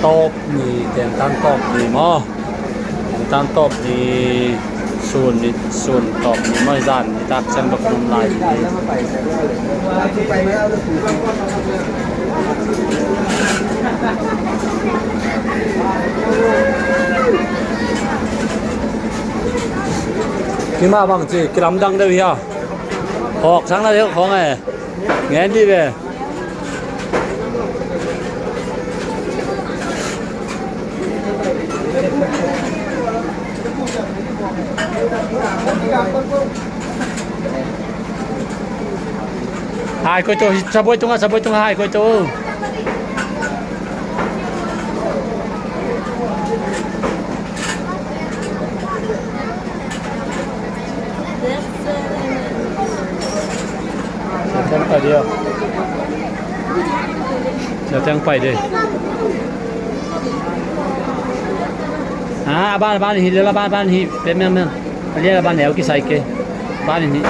ตบนี่แต่งตั้งตบนี่หมอแต่งตั้งตบนี่ส่วนตบนี่ไม่สั่นตักจังบักนมลายกินมาบางจีกรัมดังได้พี่ฮะออกทั้งนั้นเรื่องของไงแง่ดีเว้ยhai coi cho saboi tung hai coi cho Jangan pai dia. Jangan pai dia. Ah, ban hi la ban hi, pe men. Ali la ban leo ki sai ke. Ban hi.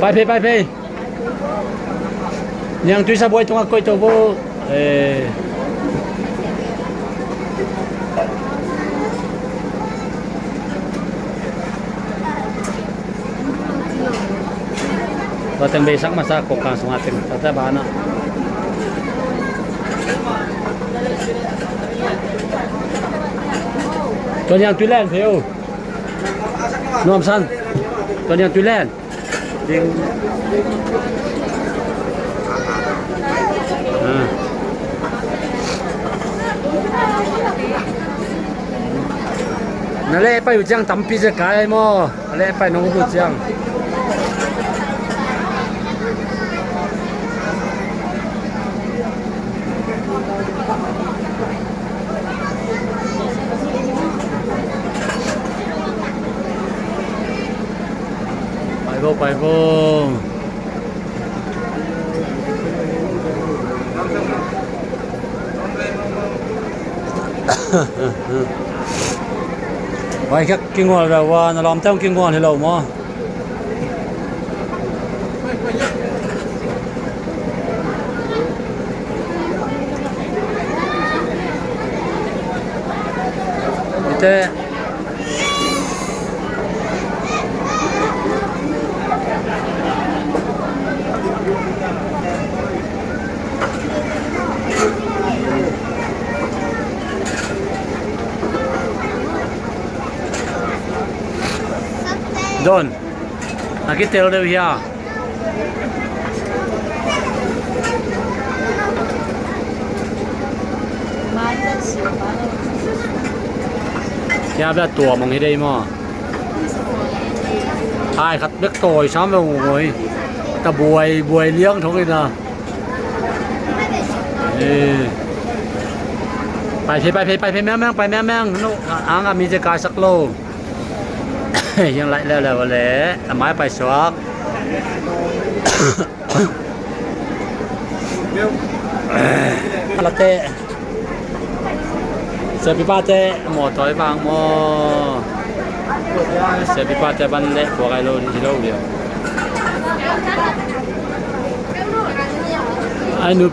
Pai pe. Yang tu saboi tung koi to bo Batang besak masa kok langsung atin kata bana Tuan yang Tulen Theo Nom San Tuan yang Tulen Ding Nale pa yu jang tampi je kai mo ale pa nong bu jang Pai bo Wai khắc kinh ngol ra wa na lam tang kinh ngol hello mo Ite Don, aquí te lo debo ya. Ya biết tua mong đây mà. Ai khát biết tồi sáng về ngồi, ta buổi liếng thôi nè.ไปแม่งนู่นอ่างมีจะกายสักโลยังไล่แล้วแหละไม้ไปสวกละเตะเสียปิป้าเตะหมอถอยบางหมอเสียปิป้าเตะบันเละหัวไก่โลที่โลเดียวI know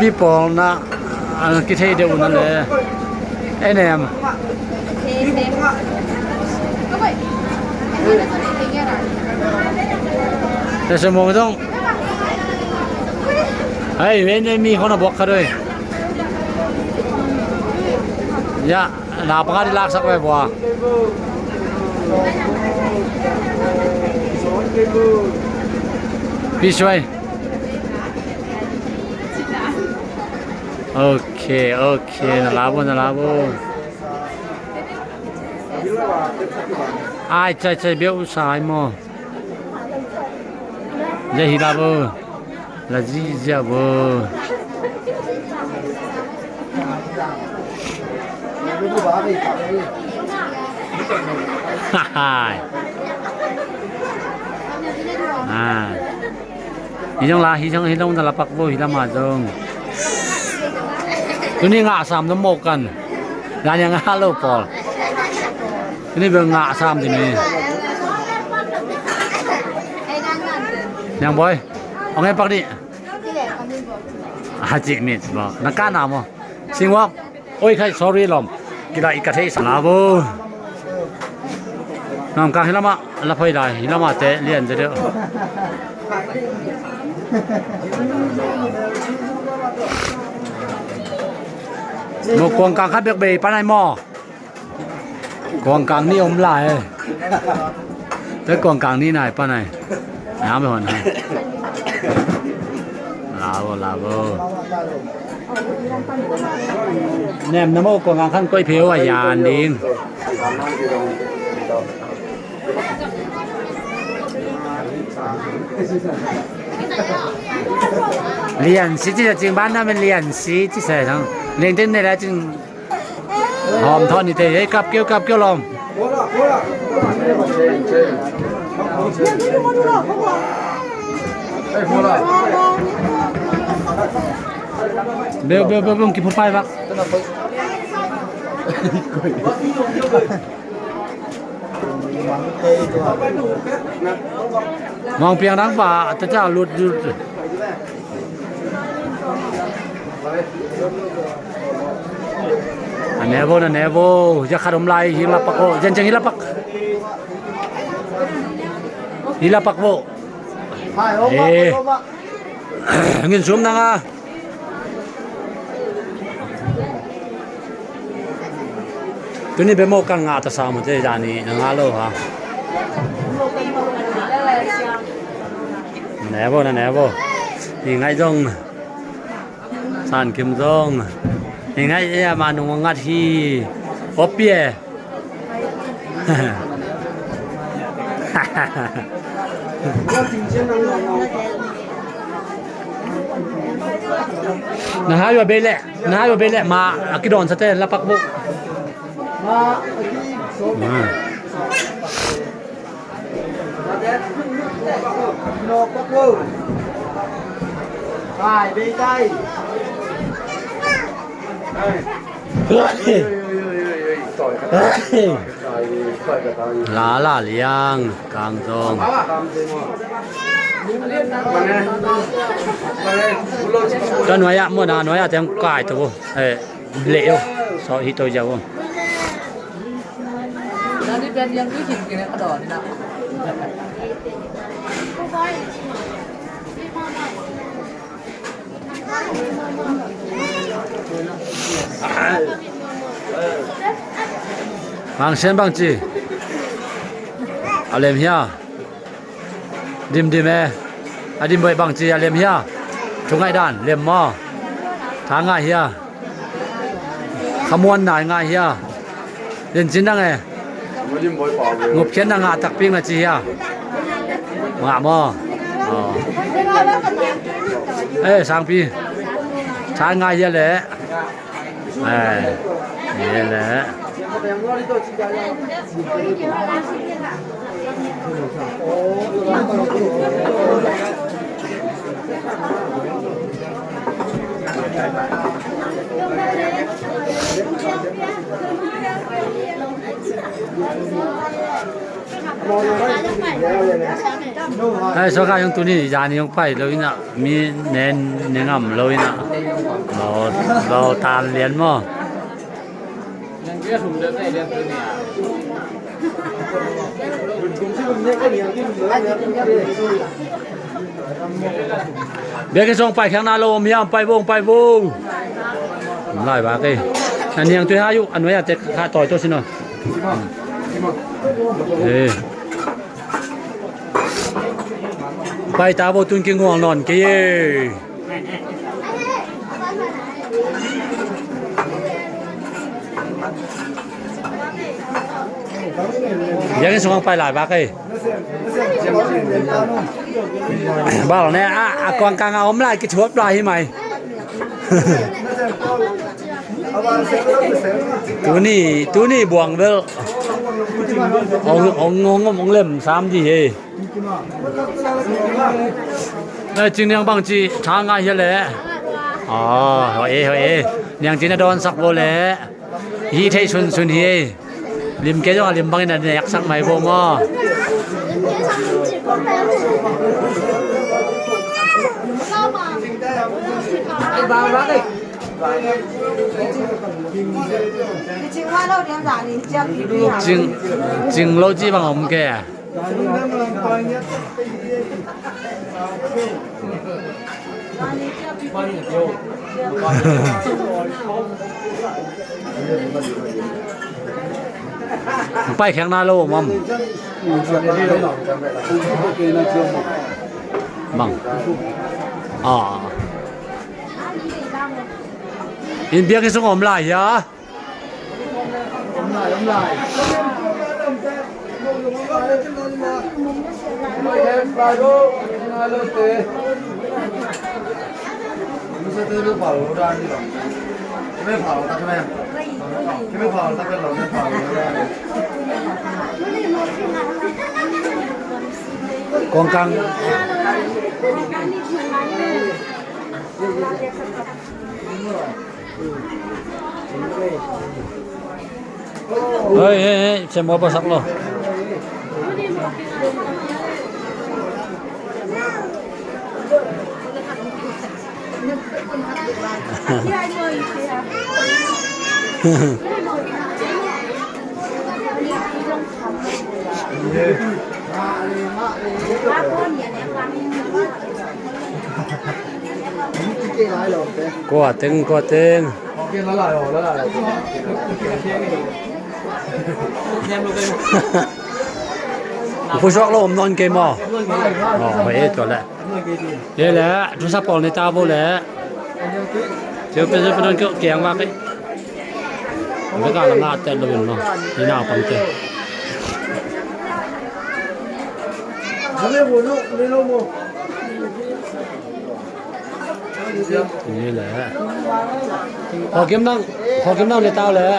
people na cái thế đềuนั่นเลยanh emแต่สมองต้องเฮ้ยเว้นมีคนบอกกันด้วยอย่าหน้าปากที่ลากสักไว้บ่พี่ช่วยโอเคนะลาบ่ai chạy biểu sai mà giờ hi là gì giờ bơ hi trong là bạc vô hi là mà dong cái này ngã sàm nó mộcกันlà nhà ngã lâu pol cái này vừa ngã sàm thì này ยังบ่อยเอาไงปักนี่ ที่แหลกอันนี้บอก อาจิมิดบ่นักกานามบ่สิงว่าโอ้ยใคร sorry ลอมกีฬาอีกะเทสลาบ่น้ำกาหิลามะละพอยได้หิลามะเตเรียนจะเด้อโมกวงกลางคัดเบกเบปานไหนหม้อกวงกลางนี่อมหลายแล้วกวงกลางนี่ไหนปานไหนน้ำไปหอนให้ลาโบแหนมน้ำโมกวงกลางขั้นก้อยเพียวอ่ะยานดิงเรียนสิที่จริงบ้านนั้นเป็นเรียนสิที่ใส่ทั้งเรียนเต้นได้แล้วจึงหอมทอดนี่เตะกับเกี่ยวลมเบลกี่ผู้ไปบ้างมองเพียงทั้งป่าจะเจ้าหลุดอันเนโวจะขนมลายฮิลาปักโอจังฮิลาปักโวเงินสูมนังอ่ะตัวนี้เป็นโมกังงาตะสามันจะจานี่นังอาโลฮะเนโวยังไงจงสานคิมจงยังไงมาหนุ่มงัดที่โอเปียนะฮะอยู่เบลเล่มาอากิดอนสเตนละปักบุมาโนปักบุไปเบใจลาเลียงกลางทงก็หน่วยอะเมื่อหน่วยอะเต็มกายตัวเลี้ยวสอฮิโตยาวแล้วนี่เป็นยังไม่หินกันในกระดอนนี่นะบางเส้นบางจีอาเลมเฮียดิมอดิมไปบางจีอาเลมเฮียทุกไงด้านเลมหม้อทางง่ายเฮียขมวนหน่ายง่ายเฮียเล่นจินดังไงงบเขียนดังงาตักปิ้งนะจีเฮียมาหม้อสางปีทางง่ายเฮียแหละนี่แหละสกายยังตัวนี้ยานี่ยังไปเลยนะมีเน้นงามเลยนะเราตามเรียนมั้งยังเกี่ยวถุงเดินในเดือนตัวเนี่ยเดี๋ยวก็ส่งไปข้างหน้าโลมยามไปวงไล่บาเกอันนี้ยังตัวอายุอันไว้อาจจะขาต่อยตัวสิเนาะไปตาโบตุนกิงง่วงนอนเกยยังส่งไปหลายบาเกบ้าหรอเนี่ยกองกลางเอาไม่ได้กิจวัตรปลายใช่ไหมตัวนี้บวงเด้อเอางงเล่ม3ทีจริงๆบางทีทางง่ายแหละอ๋อเฮ้ยยังจีนดอนสักโบแหละฮีเทชุนเฮลิมเกจว่าลิมบางนั่นอยากสักไหมบ่งอ ไอ้บางรักไอ้ 你青蛙肉点咋的？叫皮皮啊？蒸老鸡帮我们给，拜强那喽，mam，忙，啊。nhìn biết cái số ổm lại hả? Ống lại em ba đô hai lô tê musa tê lô bảo lô ra đi rồi cái bảo ta cái em cái bảo ta cái lô cái bảo ra con căng ê xem mua bao sắc rồi quả tên kia nó lại em luôn đâyผู้ชกเราผมนอนเกมอ่ะอ๋อเอ๊ะตัวแหละเดี๋ยวแหละทุกสัปดาห์ในตาโบแหละเดี๋ยวเป็นนอนเกี่ยงว่ากันไม่กล้าละนาแต่ละวันเนาะนี่น่าฟังเจ นี่แหละพอเก็บนั่งในเตาแหละ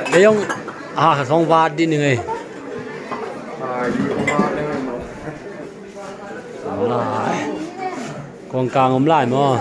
เดี๋ยวยังสองบาทดิหนึ่งไงกองกลางอมไล่มั้ง